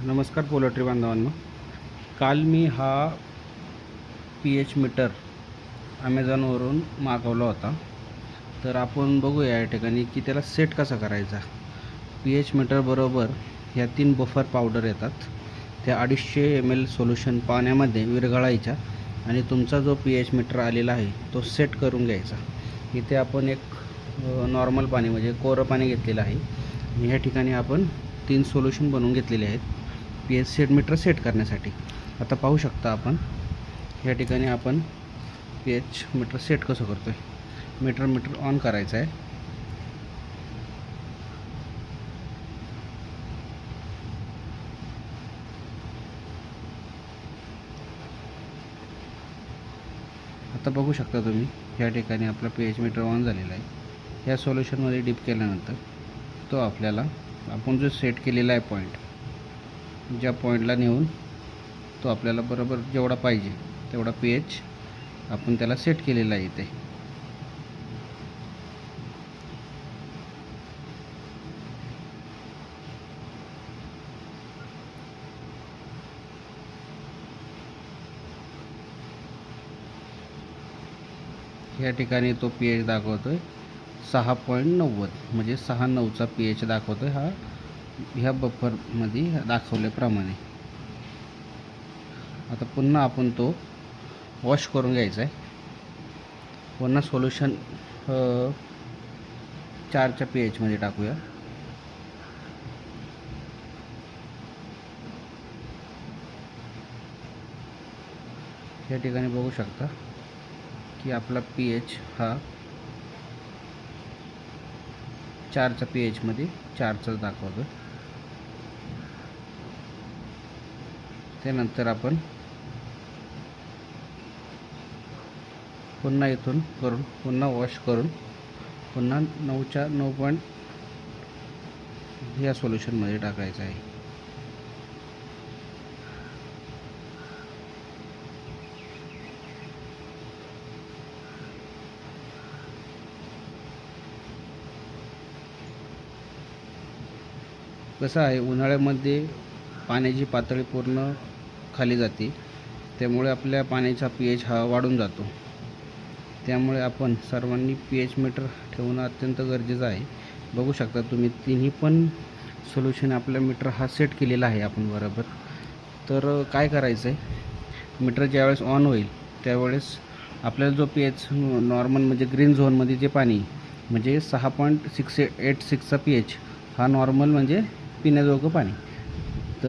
नमस्कार पोल्ट्री बांधवांनो. काल मी हा पी-एच मीटर ॲमेझॉनवरून मागवला होता. तर आपण बघूया या ठिकाणी की त्याला सेट कसा करायचा. पी-एच मीटर बरोबर ह्या 3 बफर पावडर येतात. त्या 250 ml सोल्युशन पाण्यामध्ये विरघळायच्या आणि तुमचा जो पी-एच मीटर आलेला आहे तो सेट करून घ्यायचा. इथे आपण एक नॉर्मल पाणी म्हणजे कोरं पाणी घेतलेलं आहे आणि ह्या ठिकाणी आपण 3 सोल्युशन बनवून घेतलेले आहेत पी-एच सेट मीटर सेट करण्यासाठी. आता पाहू शकता आपण या ठिकाणी आपण पी-एच मीटर सेट कसं करतो आहे. मीटर ऑन करायचं आहे. आता बघू शकता तुम्ही या ठिकाणी आपला पी-एच मीटर ऑन झालेला आहे. या सोल्युशनमध्ये डिप केल्यानंतर तो आपल्याला आपण जो सेट केलेला आहे पॉईंट, ज्या पॉईंटला नेऊन तो आपल्याला बरोबर जेवढा पाहिजे तेवढा पी-एच आपण त्याला सेट केलेला आहे. इथे या ठिकाणी तो पी-एच दाखवतोय 6.90 म्हणजे 6.9चा पी-एच दाखवतोय हा ह्या बफरमध्ये दाखवल्याप्रमाणे. आता पुन्हा आपण तो वॉश करून घ्यायचा आहे. पुन्हा सोल्युशन 4च्या पी-एच मध्ये टाकूया. या ठिकाणी बघू शकता की आपला पी-एच हा 4च्या पी-एच मध्ये 4चाच दाखवतो. त्यानंतर आपण पुन्हा इथून करून पुन्हा वॉश करून पुन्हा 9च्या 9 पॉईंट या सोल्युशनमध्ये टाकायचं आहे. कसं आहे, उन्हाळ्यामध्ये पाण्याची पातळी पूर्ण खाली जाते, त्यामुळे आपल्या पाण्याचा पी-एच हा वाढून जातो. त्यामुळे आपण सर्वांनी पी-एच मीटर ठेवणं अत्यंत गरजेचं आहे. बघू शकता तुम्ही तिन्ही पण सोल्युशन आपला मीटर हा सेट केलेला आहे आपण बरोबर. तर काय करायचं आहे, मीटर ज्यावेळेस ऑन होईल त्यावेळेस आपल्याला जो पी-एच नॉर्मल म्हणजे ग्रीन झोनमध्ये जे पाणी म्हणजे 6.686चा पी-एच हा नॉर्मल म्हणजे पिण्याजोगं पाणी